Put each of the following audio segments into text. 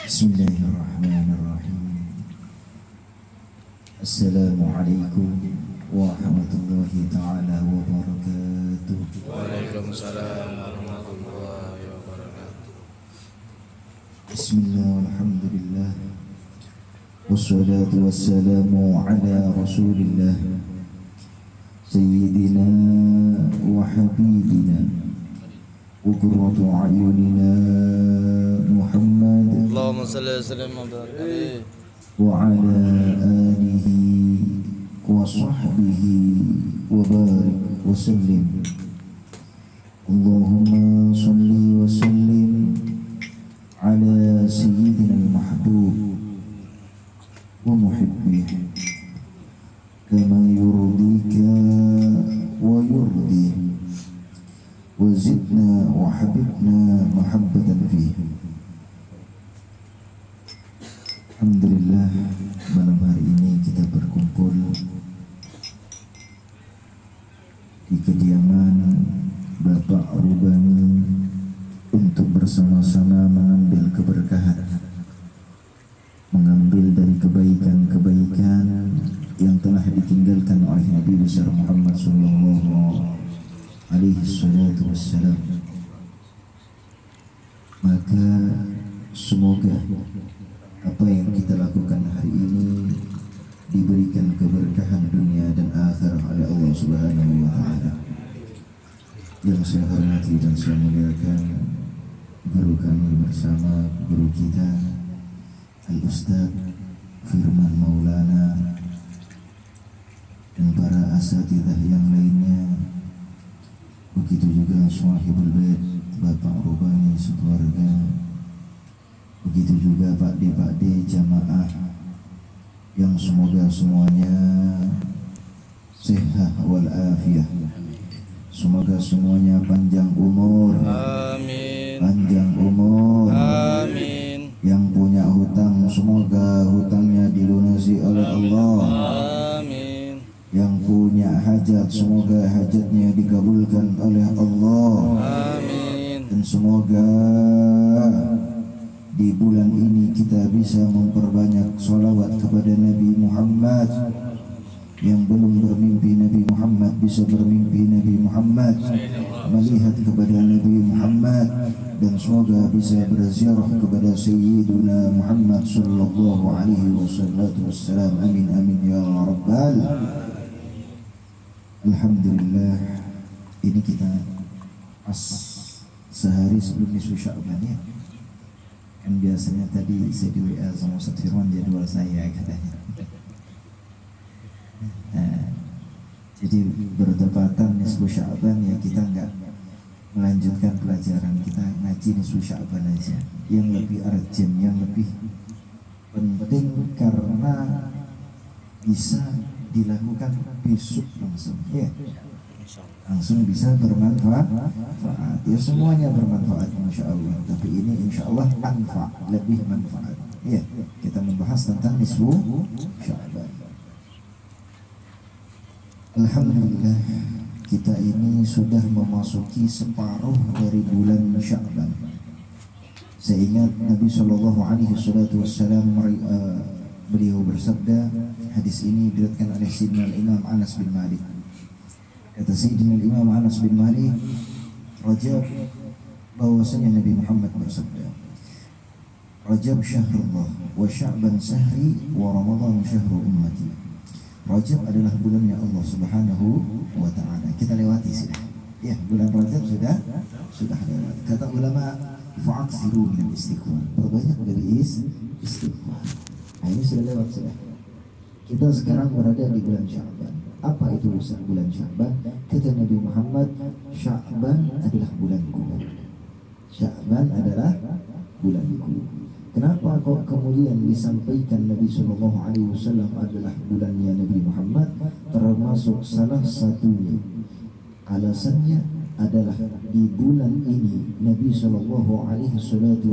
Bismillahirrahmanirrahim. Assalamualaikum warahmatullahi ta'ala wabarakatuh. Waalaikumsalam warahmatullahi wabarakatuh. Bismillah, alhamdulillah, wassalatu wassalamu ala rasulillah Sayyidina wa habibina wa qurratu a'yunina Muhammad Allahumma salli wa sallim wa barik alaihi wa ala alihi wa sahbihi wa barik wa sallim. Allahumma salli wa sallim ala sayyidina al-mahbub wa muhibbih kama yurdika wa yurdih wa zidna wa habibna mahabbatan fih. Alhamdulillah, malam hari ini kita berkumpul di kediaman Bapak Rubani untuk bersama-sama mengambil keberkahan, mengambil dari kebaikan-kebaikan yang telah ditinggalkan oleh Nabi besar Muhammad sallallahu alaihi salatu wassalam. Maka semoga apa yang kita lakukan hari ini diberikan keberkahan dunia dan akhirah oleh Allah Subhanahu wa taala. Yang saya hormati dan saya muliakan guru kami bersama guru kita Al-Ustaz Firman Maulana dan para asatidzah yang lainnya. Begitu juga Swahibul Bait Bapak Rubani sekeluarga. Begitu juga pakde-pakde jamaah yang semoga semuanya sehat walafiat. Semoga semuanya panjang umur. Amin. Panjang umur. Amin. Yang punya hutang semoga hutangnya dilunasi oleh Allah. Amin. Yang punya hajat semoga hajatnya dikabulkan oleh Allah. Amin. Dan semoga di bulan ini kita bisa memperbanyak sholawat kepada Nabi Muhammad. Yang belum bermimpi Nabi Muhammad bisa bermimpi Nabi Muhammad, melihat kepada Nabi Muhammad, dan semoga bisa berziarah kepada Sayyiduna Muhammad sallallahu alaihi wasallam. Amin amin ya rabbal. Alhamdulillah, ini kita pas sehari sebelum nisfu Sya'ban ya. Kan biasanya tadi saya di WA sama Ustaz Firman jadwal saya katanya. Jadi bertepatan nisfu Sya'ban ya, kita enggak melanjutkan pelajaran, kita ngaji nisfu Sya'ban aja. Yang lebih urgent, yang lebih penting karena bisa dilakukan besok langsung ya. Langsung bisa bermanfaat. Ya semuanya bermanfaat insya Allah. Tapi ini insya Allah manfaat, lebih manfaat. Ya, kita membahas tentang nisfu Sya'ban. Alhamdulillah, kita ini sudah memasuki separuh dari bulan Sya'ban. Saya ingat Nabi Shallallahu Alaihi Wasallam beliau bersabda, hadis ini diriwayatkan oleh Sayyidina Imam Anas bin Malik. Kata Sayyidina Imam Anas bin Malik, Rajab, bahwasanya Nabi Muhammad bersabda, Rajab syahrullah wa Sya'ban syahri wa Ramadan syahru ummati. Rajab adalah bulannya Allah Subhanahu wa taala. Kita lewati sudah. Ya, bulan Rajab sudah lewat. Kata ulama, fa'aksiru min istighfar. Perbanyak dari istighfar. Nah, ini sudah lewat sudah. Kita sekarang berada di bulan Sya'ban. Apa itu bulan Sya'ban? Kata Nabi Muhammad, Sya'ban adalah bulanku. Sya'ban adalah bulanku. Kenapa kok kemudian disampaikan Nabi Sallallahu Alaihi Wasallam adalah bulannya Nabi Muhammad? Termasuk salah satunya alasannya adalah di bulan ini Nabi Sallallahu Alaihi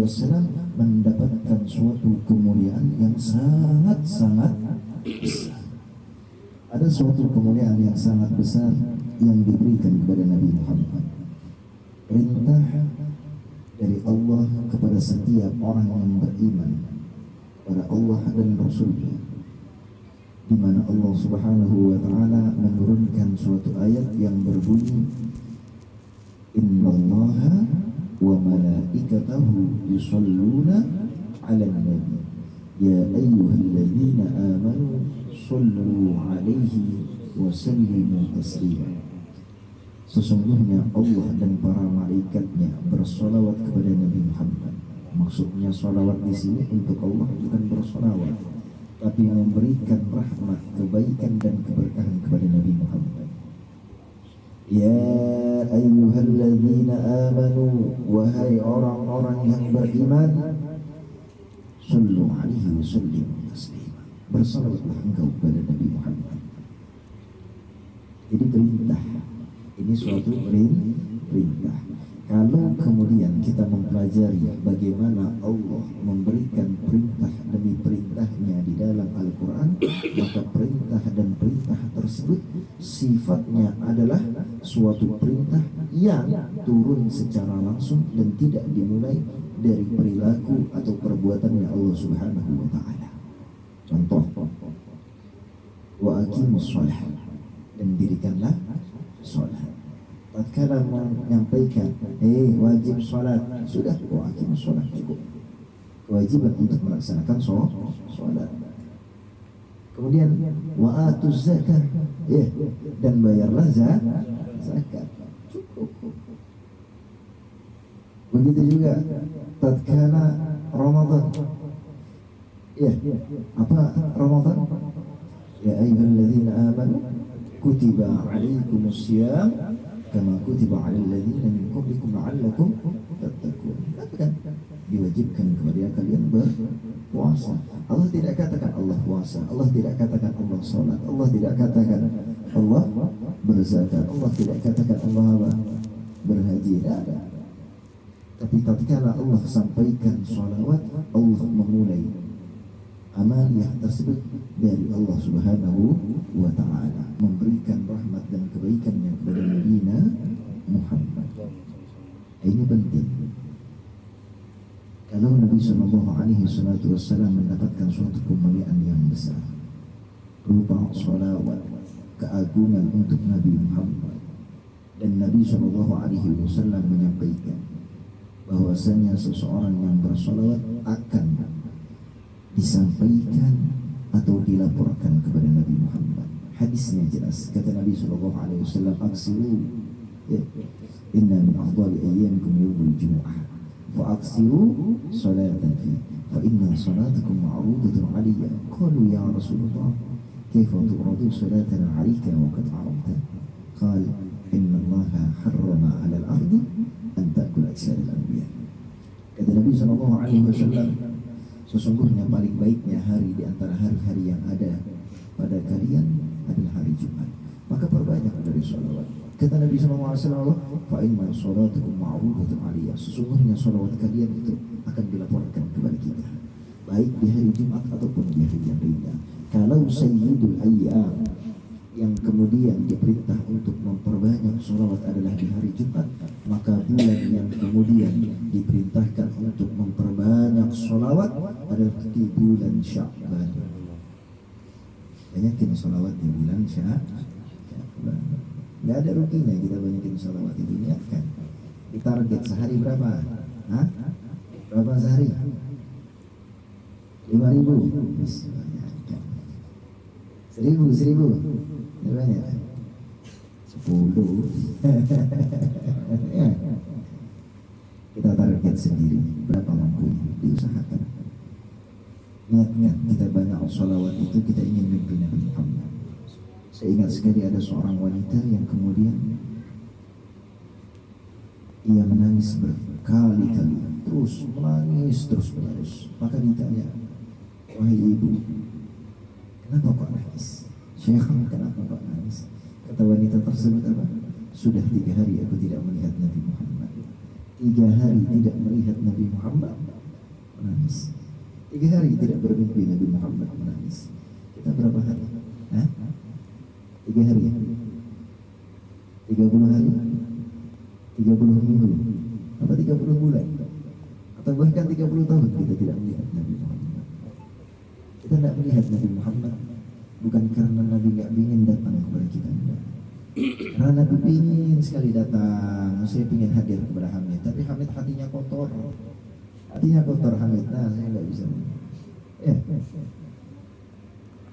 Wasallam mendapatkan suatu kemuliaan yang sangat-sangat besar. Ada suatu kemuliaan yang sangat besar yang diberikan kepada Nabi Muhammad. Perintah dari Allah kepada setiap orang yang beriman kepada Allah dan Rasulnya, di mana Allah Subhanahu wa Ta'ala menurunkan suatu ayat yang berbunyi, Innallaha wa malaikatahu yusalluna 'alan nabi ya ayyuhalladzina amanu sallu 'alaihi wa sallimu taslima. Sesungguhnya Allah dan para malaikatnya bersolawat kepada Nabi Muhammad. Maksudnya solawat di sini untuk Allah bukan bersolawat, tapi memberikan rahmat, kebaikan dan keberkahan kepada Nabi Muhammad. Ya ayyuhalladzina amanu, wahai orang-orang yang beriman, sallu alaihi wa sallimu taslima. Bersalawatlah engkau kepada Nabi Muhammad. Jadi perintah, ini suatu perintah. Kalau kemudian kita mempelajari bagaimana Allah memberikan perintah demi perintahnya di dalam Al-Quran, maka perintah dan perintah tersebut sifatnya adalah suatu perintah yang turun secara langsung dan tidak dimulai dari perilaku atau perbuatannya Allah Subhanahu wa Ta'ala. Contoh, wa aqimus shalah, dan dirikanlah sholat. Tatkala menyampaikan wajib sholat, sudah wajib sholat, cukup kewajiban untuk melaksanakan sholat. Kemudian wa atuz zakat, dan bayarlah zakat, cukup. Begitu juga tatkala Ramadan, apa Ramadan? Ya ayyuhalladzina amanu kutiba alaikumus syiyam kama kutiba alal ladzina min qablikum la'allakum tattaqun. Kan diwajibkan kepada kalian berpuasa. Allah tidak katakan Allah puasa, Allah tidak katakan Allah salat, Allah tidak katakan Allah berzakat, Allah tidak katakan Allah berhaji, tidak ada. Tapi tatkala Allah sampaikan sholawat, Allah memulai amaliyah tersebut dari Allah Subhanahu wa Ta'ala, memberikan rahmat dan kebaikannya kepada Nabi Muhammad. Ini penting. Kalau Nabi Sallallahu Alaihi Wasallam mendapatkan suatu kemuliaan yang besar berupa sholawat, keagungan untuk Nabi Muhammad, dan Nabi Sallallahu Alaihi Wasallam menyampaikan bahwasanya seseorang yang bersolawat akan disampaikan atau dilaporkan kepada Nabi Muhammad. Hadisnya jelas, kata Nabi Sallallahu Alaihi Wasallam, aksiru, inna min afdali ayyamikum yawmul jumu'ah, fa aksiru salatan fi, fa inna salatakum ma'rudatun aliyya. Qalu ya Rasulullah, kaifa tu'radu salatana alayka wa qad aramta? Qal, inna allaha harrama 'ala al-ardi an ta'kula ajsad al-anbiya. Kata Nabi Sallallahu Alaihi Wasallam, sesungguhnya paling baiknya hari di antara hari-hari yang ada pada kalian adalah hari Jumat. Maka perbanyak dari sholawat. Kata Nabi SAW, fa'inna sholatukum ma'rudatun aliyah. Sesungguhnya sholawat kalian itu akan dilaporkan kepada kita, baik di hari Jumat ataupun di hari yang lainnya. Kalau sayyidul ayyam yang kemudian diperintah untuk memperbanyak sholawat adalah di hari Jumat, maka bulan yang kemudian diperintahkan untuk memperbanyak sholawat adalah di bulan Sya'ban. Banyakin sholawat di bulan Sya'ban. Nggak ada ruginya kita banyakin sholawat itu, niatkan. Ditarget sehari berapa? Berapa sehari? 5.000. 1.000. Ini banyak. 10. Ya. Kita target sendiri berapa mampu, diusahakan. Niatkan kita banyak sholawat itu, kita ingin mimpi Nabi Muhammad. Saya ingat sekali ada seorang wanita yang kemudian ia menangis berkali-kali, terus menangis terus-menerus. Maka ditanya, wahai ibu, kenapa kok nangis? Syekh, kenapa kok nangis? Kata wanita tersebut apa? Sudah 3 hari aku tidak melihat Nabi Muhammad. 3 hari tidak melihat Nabi Muhammad, menangis. 3 hari tidak bermimpi Nabi Muhammad, menangis. Kita berapa hari? 3 hari? 30 hari? 30 minggu? Apa 30 bulan? Atau bahkan 30 tahun kita tidak melihat Nabi Muhammad. Kita tidak melihat Nabi Muhammad bukan karena Nabi nggak ingin datang kepada kita, enggak. Karena Nabi ingin sekali datang. Saya ingin hadir kepada Hamid, tapi Hamid hatinya kotor. Hatinya kotor Hamid. Nah, saya nggak bisa.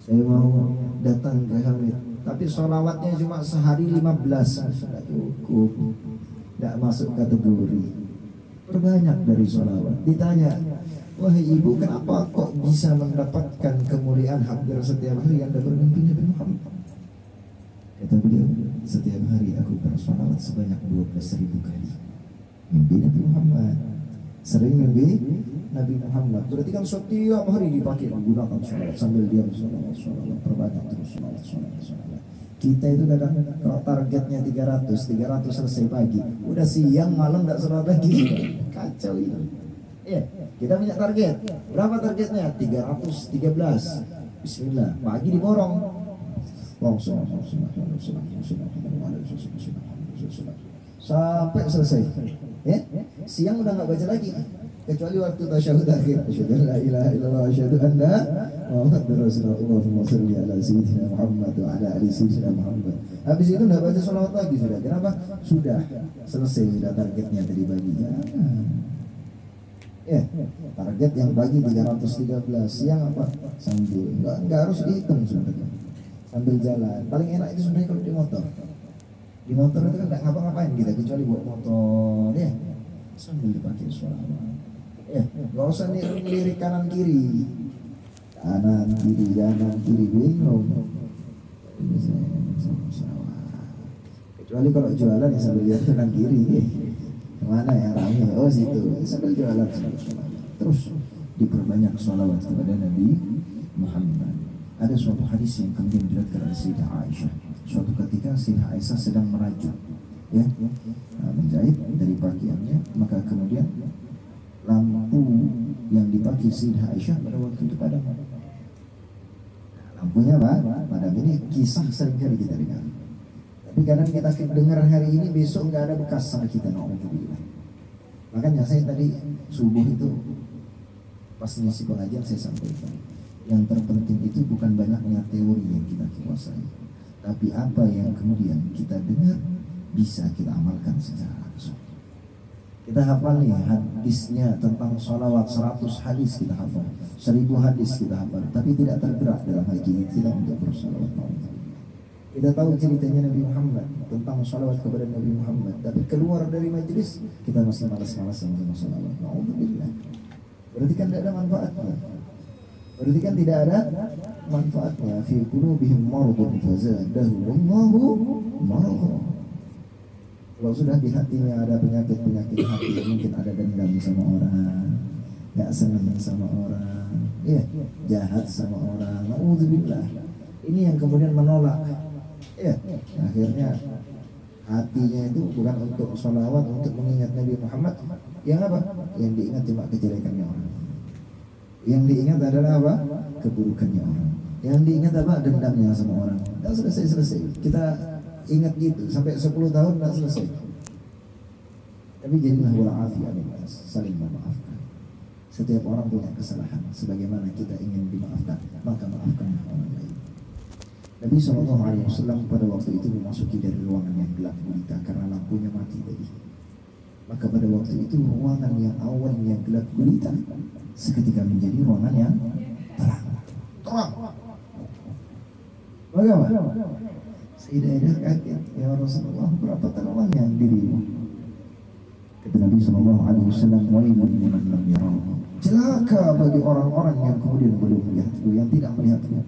Saya mau datang ke Hamid, tapi sholawatnya cuma sehari 15. Sudah cukup, tidak masuk kategori. Perbanyak dari sholawat. Ditanya, wahai ibu, kenapa kok bisa mendapatkan kemuliaan hampir setiap hari Anda bermimpi Nabi Muhammad? Kata beliau, setiap hari aku bersolawat sebanyak 12.000 kali. Mimpi Nabi Muhammad. Sering mimpi Nabi Muhammad. Berarti kan setiap hari dipakai menggunakan sholawat sambil diam sholawat, perbanyak terus sholawat. Kita itu kadang kalau targetnya 300 selesai pagi, udah siang malam nggak sholawat lagi. Kacau itu. Kita punya target. Berapa targetnya? 313. Bismillah. Pagi diborong. Sampai selesai. Siang udah nggak baca lagi, kecuali waktu tasyahud akhir. Asyhadu an la ilaha illallah wa asyhadu anna Muhammadar Rasulullah. Allahumma shalli ala sayyidina Muhammad wa ala ali sayyidina Muhammad. Habis itu udah baca sholawat lagi sudah. Kenapa? Sudah selesai, sudah targetnya tadi pagi. Target yang pagi 313, siang apa? Sambil enggak harus dihitung sebenarnya. Sambil jalan, paling enak itu sebenarnya kalau di motor. Di motor itu kan nggak ngapa-ngapain kita kecuali bawa motor, sambil dipakai sholawat. Nggak usah lirik kanan kiri, bingung. Kecuali kalau jualan ya sambil lihat kanan kiri, kemana yang ramai? Oh situ, sambil jualan sambil sholawat. Terus diperbanyak sholawat kepada Nabi Muhammad. Ada suatu hadis yang kemudian diriwayatkan oleh Sayyidah Aisyah. Suatu ketika Sayyidah Aisyah sedang merajut, menjahit dari pakaiannya, maka kemudian lampu yang dipakai Sayyidah Aisyah pada waktu itu padam. Lampunya padam. Ini kisah sering kali kita dengar. Tapi kadang kita dengar hari ini, besok nggak ada bekas sama kita. Alhamdulillah. Makanya saya tadi subuh itu pas ngisi pengajian saya sampaikan, yang terpenting itu bukan banyaknya teori yang kita kuasai, tapi apa yang kemudian kita dengar bisa kita amalkan secara langsung. Kita hafal nih hadisnya tentang sholawat, 100 hadis kita hafal, 1000 hadis kita hafal, tapi tidak tergerak dalam hati kita untuk bersolawat. Kita tahu ceritanya Nabi Muhammad tentang sholawat kepada Nabi Muhammad, tapi keluar dari majelis kita masih malas-malasan sama sholawat. Alhamdulillah. Berarti kan tidak ada manfaatnya. Berarti kan tidak ada manfaatnya. Fi qulubihim maradun fazadahumullahu maradun. Kalau sudah di hatinya ada penyakit hati, mungkin ada dendam sama orang, nggak senang sama orang, jahat sama orang. Nauzubillah. Ini yang kemudian menolak. Akhirnya hatinya itu bukan untuk sholawat, untuk mengingat Nabi Muhammad. Yang apa? Yang diingat cuma kejelekannya orang. Yang diingat adalah apa? Keburukannya orang. Yang diingat apa? Dendamnya sama orang. Dan selesai. Kita ingat gitu sampai 10 tahun tidak selesai. Tapi jadilah walafiat, saling memaafkan. Setiap orang punya kesalahan. Sebagaimana kita ingin dimaafkan, maka maafkan orang lain. Nabi SAW pada waktu itu memasuki dari ruangan yang gelap gulita karena lampunya mati tadi. Maka pada waktu itu ruangan yang awalnya gelap gulita seketika menjadi ruangan yang terang. Bagaimana? Sayyidah kaget, ya Rasulullah, berapa terangnya dirimu? Kata Nabi SAW, wailun liman lam yarahu. Celaka bagi orang-orang yang kemudian belum melihatku, yang tidak melihatku.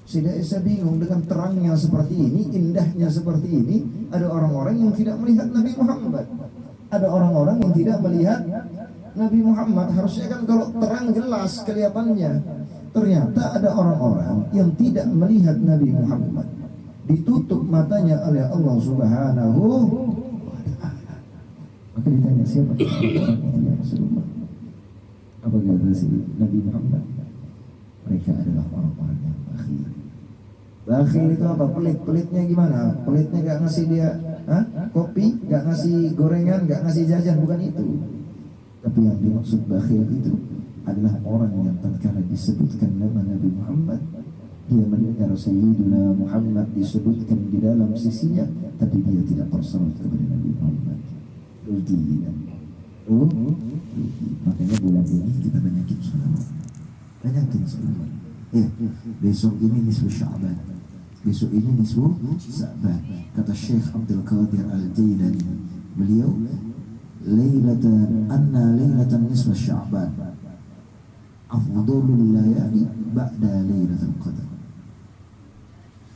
Saya bingung dengan terangnya seperti ini, indahnya seperti ini. Ada orang-orang yang tidak melihat Nabi Muhammad. Ada orang-orang yang tidak melihat Nabi Muhammad. Harusnya kan kalau terang jelas kelihatannya. Ternyata ada orang-orang yang tidak melihat Nabi Muhammad. Ditutup matanya oleh Allah Subhanahu wa Ta'ala. Maka ditanya, siapa orang-orang yang Rasulullah? Apa kata si Nabi Muhammad? Mereka adalah orang-orang yang bakhil. Bakhil itu apa? Pelit-pelitnya gimana? Pelitnya gak ngasih dia kopi, gak ngasih gorengan, gak ngasih jajan, bukan itu. Tapi yang dimaksud bakhil itu adalah orang yang tatkala disebutkan nama Nabi Muhammad, dia mendengar Sayyidina Muhammad disebutkan di dalam sisinya, tapi dia tidak bersalawat kepada Nabi Muhammad. Rugi kan? Rugi. Makanya bulan ini kita banyakin salawat. Banyakin salawat. Ya, besok ini nisfu Sya'ban. Besok ini nisfu Sya'ban. Kata Syekh Abdul Qadir Al-Jailani, beliau lailatan nisfu Sya'ban afdalul layali ba'da lailatul qadar.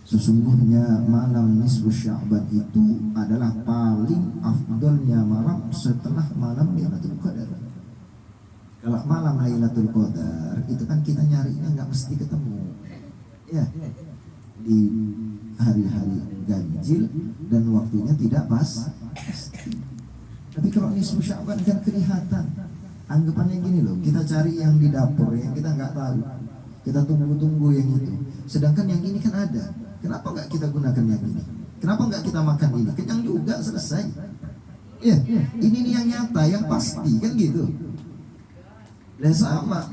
Sesungguhnya malam nisfu Sya'ban itu adalah paling afdalnya malam setelah malam Lailatul Qadar. Kalau malam Lailatul Qadar itu kan kita nyarinya nggak mesti ketemu, ya, di hari-hari ganjil dan waktunya tidak pas. Tapi kalau nisfu Sya'ban kan kelihatan. Anggapannya gini loh, kita cari yang di dapur yang kita nggak tahu, kita tunggu-tunggu yang itu. Sedangkan yang ini kan ada. Kenapa nggak kita gunakan yang ini? Kenapa nggak kita makan ini? Kenyang juga, selesai. Ya, ini nih yang nyata, yang pasti kan gitu. Dan sama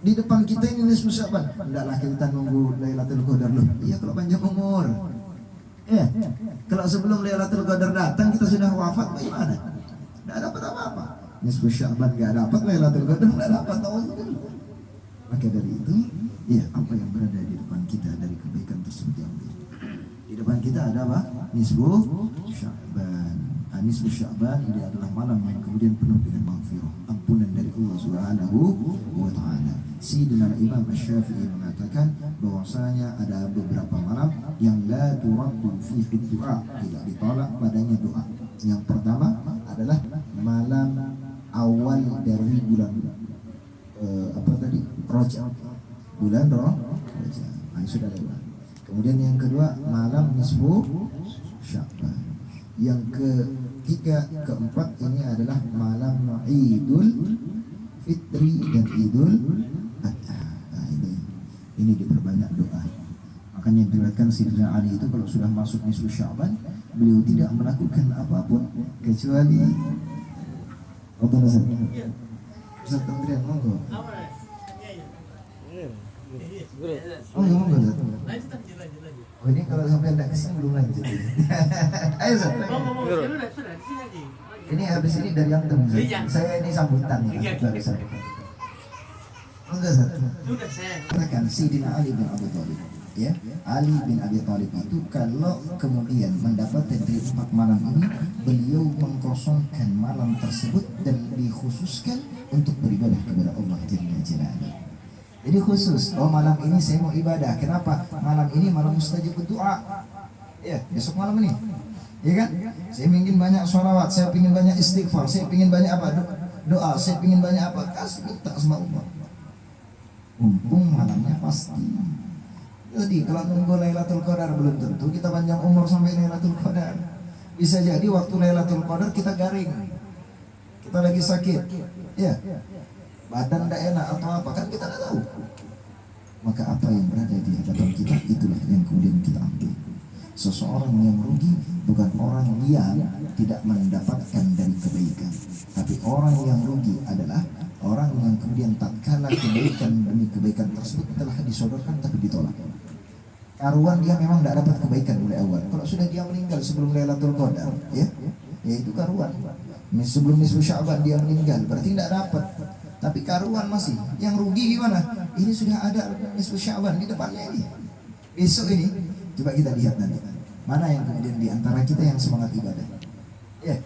di depan kita ini nisfu Sya'ban. Hendaklah kita nunggu Lailatul Qadar loh. Iya kalau panjang umur. Ya, kalau sebelum Lailatul Qadar datang kita sudah wafat, bagaimana? Nggak dapat apa-apa. Nisfu Sya'ban nggak dapat, Lailatul Qadar nggak dapat. Maka dari itu, ya, apa yang berada di depan kita dari kebaikan tersebut diambil. Di depan kita ada apa? Nisfu Sya'ban. Nisfu Sya'ban ini adalah malam yang kemudian penuh dengan maghfirah, ampunan dari Allah Subhanahu wa taala. Sayyidina Imam Asy-Syafi'i mengatakan bahwasanya ada beberapa malam yang la turaddu fihi du'a, tidak ditolak padanya doa. Yang pertama adalah malam awal dari bulan Rajab, bulan Rajab. Sudah lewat. Kemudian yang kedua malam nisfu Sya'ban. Yang ketiga, keempat ini adalah malam Idul Fitri dan Idul Adha. Nah, ini diperbanyak doa. Makanya diriwayatkan Sayyidina Ali itu kalau sudah masuk nisfu Sya'ban, beliau tidak melakukan apapun kecuali Ustaz Kementerian, monggo. Monggo. Oh, ini kalau sampai anda kesini belum lanjut. Ayo Ustaz. Ini habis ini dari Antum. Saya ini sambutan. Monggo Ustaz. Katakan Sayyidina Ali bin Abi Thalib. Ya, Ali bin Abi Thalib itu kalau kemudian mendapat dari 4 malam ini, beliau mengkosongkan malam tersebut dan dikhususkan untuk beribadah kepada Allah Jalla Jalaluhu. Jadi khusus, oh malam ini saya mau ibadah. Kenapa? Malam ini malam mustajab doa. Ya, besok malam ini, ya kan? Saya ingin banyak sholawat, saya ingin banyak istighfar, saya ingin banyak apa? Doa, saya ingin banyak apa? Kasih minta sama Allah. Mumpung malamnya pasti. Jadi kalau nunggu Lailatul Qadar belum tentu kita panjang umur sampai Lailatul Qadar. Bisa jadi waktu Lailatul Qadar kita garing, kita lagi sakit, ya, badan tidak enak atau apa, kan kita tidak tahu. Maka apa yang berada di hadapan kita itulah yang kemudian kita ambil. Seseorang yang rugi bukan orang yang tidak mendapatkan dari kebaikan, tapi orang yang rugi adalah orang yang kemudian tatkala kebaikan demi kebaikan tersebut telah disodorkan tapi ditolak. Karuan dia memang tidak dapat kebaikan mulai awal. Kalau sudah dia meninggal sebelum Lailatul Qadar, ya itu karuan. Sebelum nisfu Sya'ban dia meninggal, berarti tidak dapat. Tapi karuan masih. Yang rugi gimana? Ini sudah ada nisfu Sya'ban di depannya ini. Besok ini, coba kita lihat nanti. Mana yang kemudian di antara kita yang semangat ibadah? Ya.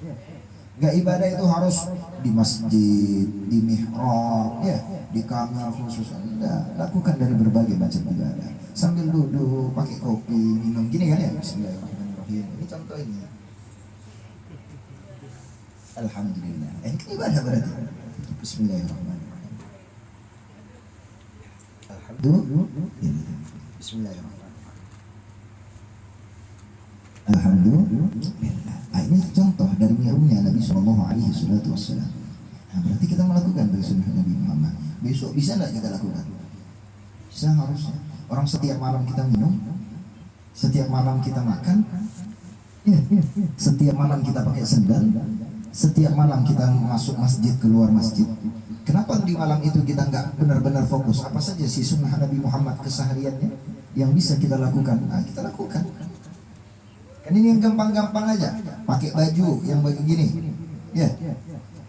Gak ibadah itu harus di masjid, di mihrab, ya, di kamar khusus. Enggak, lakukan dari berbagai macam ibadah. Sambil duduk, pakai kopi, minum gini kan ya. Bismillahirrahmanirrahim. Ini contoh ini. Alhamdulillah. Ini kan ibadah berarti. Bismillahirrahmanirrahim. Alhamdulillah. Bismillahirrahmanirrahim. Alhamdulillah. Nah, ini contoh dari mirumnya Nabi SAW. Nah, berarti kita melakukan dari sunnah Nabi Muhammad. Besok bisa nggak kita lakukan? Bisa, harusnya. Orang setiap malam kita minum, setiap malam kita makan, setiap malam kita pakai sendal, Setiap malam kita masuk masjid, keluar masjid. Kenapa di malam itu kita nggak benar-benar fokus? Apa saja sih sunnah Nabi Muhammad kesehariannya yang bisa kita lakukan? Nah, kita lakukan. Kan ini yang gampang-gampang aja. Pakai baju yang begini. Ya.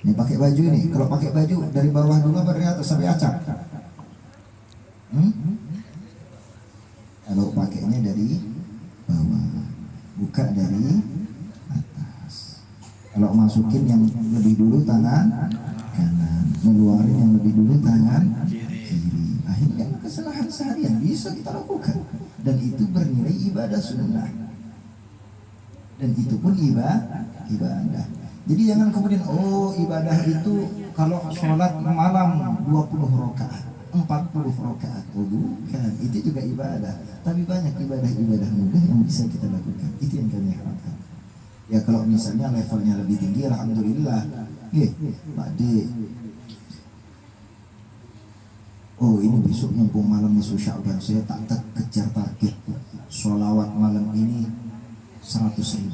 Ini pakai baju ini. Kalau pakai baju dari bawah dulu apa dari atas sampai acak? Kalau pakainya dari bawah, buka dari atas. Kalau masukin yang lebih dulu tangan kanan, ngeluarin yang lebih dulu tangan kiri. Akhirnya kesalahan seharian bisa kita lakukan, dan itu bernilai ibadah sunnah, dan itu pun ibadah. Jadi jangan kemudian ibadah itu kalau sholat malam 20 rakaat, 40 rakaat. Bukan, itu juga ibadah. Tapi banyak ibadah-ibadah mudah yang bisa kita lakukan. Itu yang kami harapkan. Ya kalau misalnya levelnya lebih tinggi, alhamdulillah. Pak D. Ini besok mumpung malam nisfu Sya'ban, saya tak kejar target sholawat malam ini 100.000.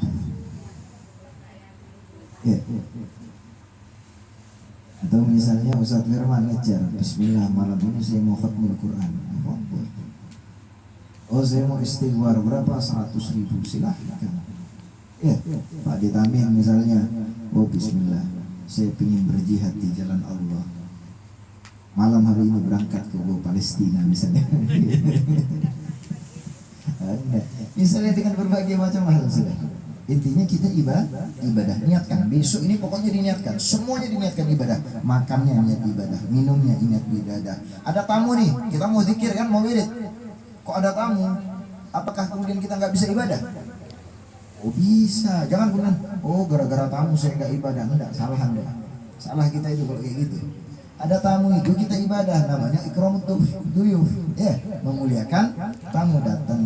Atau misalnya Ustadz Firman ngejar, bismillah malam ini saya mau khatmul Quran. Saya mau istighfar berapa? 100.000, silahkan. Pak Ditamin misalnya, bismillah saya ingin berjihad di jalan Allah, malam hari ini berangkat ke Palestina misalnya. Misalnya dengan berbagai macam hal sudah. Intinya kita ibadah, niatkan. Besok ini pokoknya diniatkan, semuanya diniatkan ibadah. Makannya niat ibadah, minumnya ingat ibadah. Ada tamu nih, kita mau zikir kan, mau wirid. Kok ada tamu? Apakah kemudian kita nggak bisa ibadah? Bisa. Jangan kemudian, gara-gara tamu saya nggak ibadah. Enggak, salah Anda. Salah kita itu kalau kayak gitu. Ada tamu itu kita ibadah, namanya ikramut duyuf. Memuliakan tamu, datang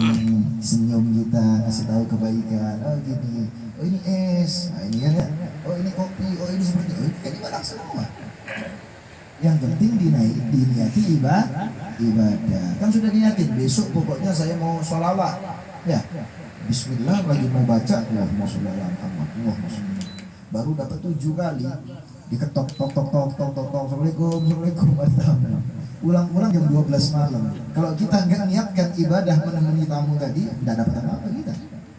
senyum kita, kasih tahu kebaikan. Gini, ini es, ini ya, ini kopi, ini seperti itu. Kan ibadah semua. Yang penting diniati ibadah. Kan sudah diniatin, besok pokoknya saya mau sholawat. Bismillah lagi mau baca, Allahumma sholli ala Muhammad, baru dapat 7 kali. Diketok tok assalamualaikum ulang-ulang jam 12 malam. Kalau kita nggak niatkan ibadah menemani tamu tadi, nggak dapat apa-apa kita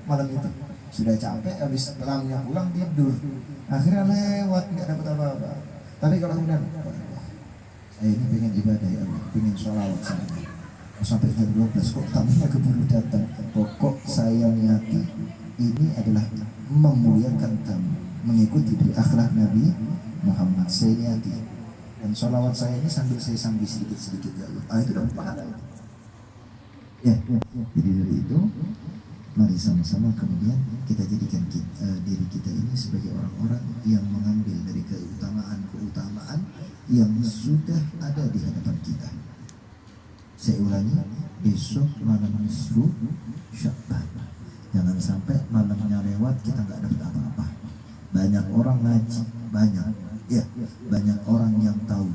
malam itu. Sudah capek, habis tamunya pulang tidur, akhirnya lewat, nggak dapat apa-apa. Tapi kalau kemudian saya ini pengen ibadah ya Allah, pengen sholawat sampai jam 12 kok tamunya keburu datang. Pokok saya niati ini adalah memuliakan tamu, mengikuti dari akhlak Nabi Muhammad. Saya niati, dan sholawat saya ini sambil sedikit-sedikit ya Allah. Itu dapat pahala. Jadi dari itu, mari sama-sama kemudian kita jadikan diri kita ini sebagai orang-orang yang mengambil dari keutamaan yang sudah ada di hadapan kita. Saya ulangi, besok malam nisfu Sya'ban. Jangan sampai malamnya lewat kita nggak dapat apa-apa. Banyak orang ngaji, banyak orang yang tahu,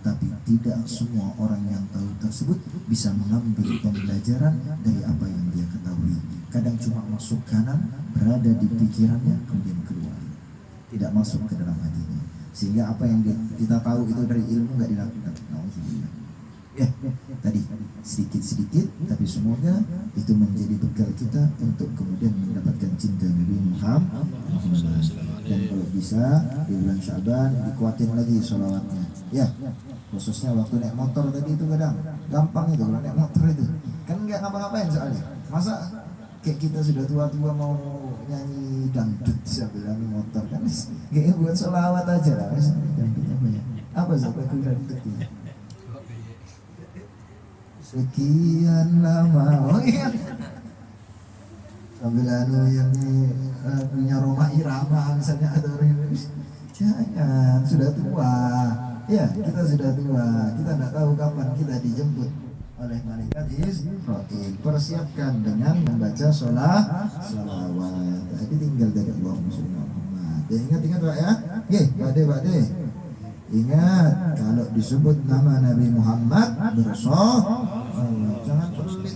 tapi tidak semua orang yang tahu tersebut bisa mengambil pembelajaran dari apa yang dia ketahui. Kadang cuma masuk kanan, berada di pikirannya, kemudian keluar, tidak masuk ke dalam hatinya, sehingga apa yang kita tahu itu dari ilmu nggak dilakukan. Tadi sedikit-sedikit, tapi semoga itu menjadi bekal kita untuk kemudian mendapatkan cinta Nabi Muhammad. Dan kalau bisa di bulan Sya'ban dikuatin lagi sholawatnya. Khususnya waktu naik motor tadi itu kadang gampang itu kalau naik motor itu. Kan nggak ngapa-ngapain soalnya. Masa kayak kita sudah tua-tua mau nyanyi dangdut sambil naik motor kan? Kayak buat sholawat aja lah. Dangdut apa ya? Apa sampai dangdut ini? Sekian lama, sambil yang punya Roma Irama misalnya, atau jangan, sudah tua, kita sudah tua, kita tidak tahu kapan kita dijemput oleh malaikat Israfil. Persiapkan dengan membaca sholawat. Jadi tinggal dari Allahumma sholli ala Muhammad. Ingat Pak ya, Pak De. Ingat, kalau disebut nama Nabi Muhammad bersolat, jangan pelit.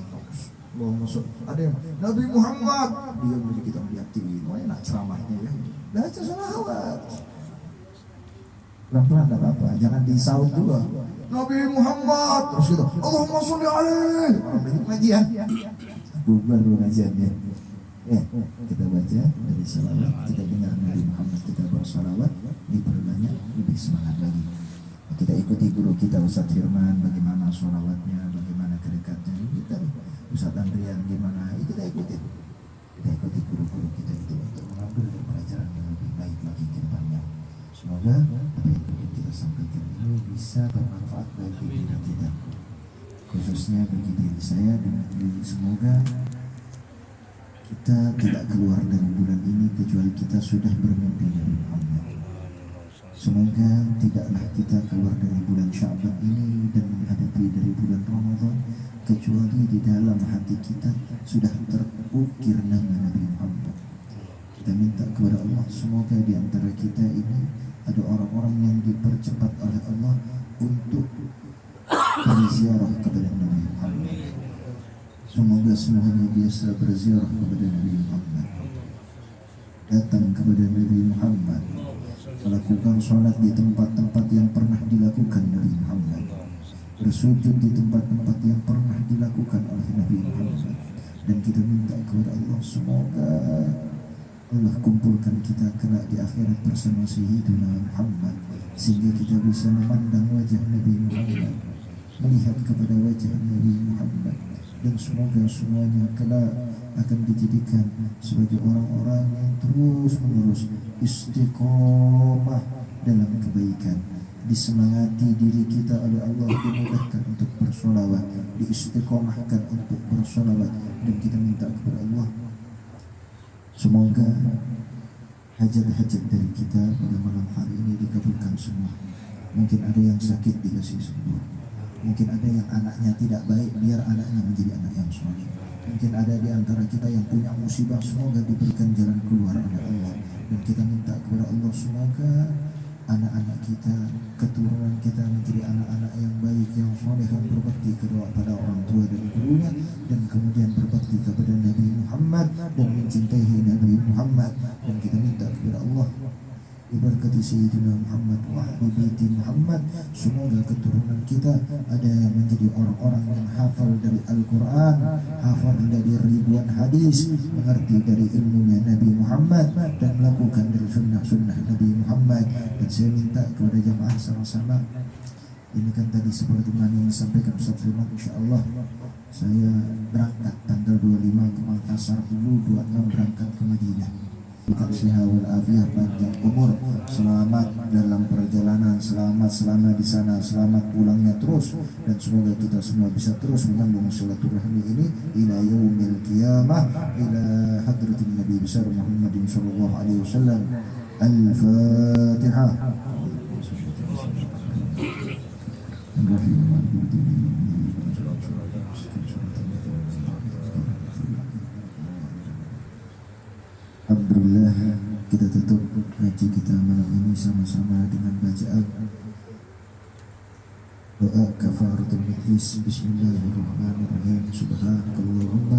Ada yang Nabi Muhammad, dia mesti kita lihatin, mau enak ceramahnya ya. Baca salawat. Pelan-pelan tidak apa-apa, jangan disaut juga. Nabi Muhammad, terus gitu. Allahumma sholli alaihi. Orang itu pengajian. Bubar pengajiannya. Ya, kita baca dari salawat, kita dengar Nabi Muhammad, kita bersalawat, diperbanyak, lebih semangat lagi. Kita ikuti guru kita Ustaz Firman, bagaimana salawatnya, bagaimana kedekatannya. Kita Ustaz Andrian gimana, kita ikuti. Kita ikuti guru-guru kita itu untuk mengambil pelajaran yang lebih baik lagi ke depannya. Semoga apa yang kita sampaikan ini bisa bermanfaat bagi diri kita, khususnya bagi diri saya, dan semoga kita tidak keluar dari bulan ini kecuali kita sudah bermimpi Nabi Muhammad. Semoga tidaklah kita keluar dari bulan Sya'ban ini dan menghadapi dari bulan Ramadan kecuali di dalam hati kita sudah terukir nama Nabi Muhammad. Kita minta kepada Allah semoga di antara kita ini ada orang-orang yang dipercepat oleh Allah untuk berziarah kepada Nabi Muhammad. Semoga semuanya biasa berziarah kepada Nabi Muhammad, datang kepada Nabi Muhammad, melakukan sholat di tempat-tempat yang pernah dilakukan Nabi Muhammad, bersujud di tempat-tempat yang pernah dilakukan oleh Nabi Muhammad. Dan kita minta kepada Allah semoga Allah kumpulkan kita kelak di akhirat bersama Sayyidina Muhammad, sehingga kita bisa memandang wajah Nabi Muhammad, melihat kepada wajah Nabi Muhammad, dan semoga semuanya kelak akan dijadikan sebagai orang-orang yang terus menerus istiqomah dalam kebaikan, disemangati diri kita oleh Allah, dimudahkan untuk bersolawat, diistiqomahkan untuk bersolawat. Dan kita minta kepada Allah semoga hajat-hajat dari kita pada malam hari ini dikabulkan semua. Mungkin ada yang sakit dikasih sembuh, mungkin ada yang anaknya tidak baik, biar anaknya menjadi anak yang soleh. Mungkin ada di antara kita yang punya musibah, semoga diberikan jalan keluar oleh Allah. Dan kita minta kepada Allah semoga anak-anak kita, keturunan kita menjadi anak-anak yang baik, yang soleh, yang berbakti kepada orang tua dan gurunya, dan kemudian berbakti kepada Nabi Muhammad dan mencintai Nabi Muhammad. Dan kita minta kepada Allah diberkati Sayyidina Muhammad wa ahli baiti Muhammad, semoga keturunan kita ada yang menjadi orang-orang yang hafal dari Al-Quran, hafal dari ribuan hadis, mengerti dari ilmunya Nabi Muhammad, dan melakukan dari sunnah-sunnah Nabi Muhammad. Dan saya minta kepada jamaah sama-sama, ini kan tadi seperti mana yang disampaikan Ustaz Firman, insyaAllah saya berangkat tanggal 25 ke Makassar dulu, 26 berangkat ke Madinah. Sehat walafiat, panjang umur, selamat dalam perjalanan, selamat selama di sana, selamat pulangnya terus, dan semoga kita semua bisa terus menyambung silaturahmi ini ila yaumil qiyamah, ila hadratin Nabi besar Muhammadin sallallahu alaihi wasallam. Al-Fatihah. Alhamdulillah, kita tutup ngaji kita malam ini sama-sama dengan bacaan doa kafaratul majlis. Bismillahirrahmanirrahim. Subhanakallahumma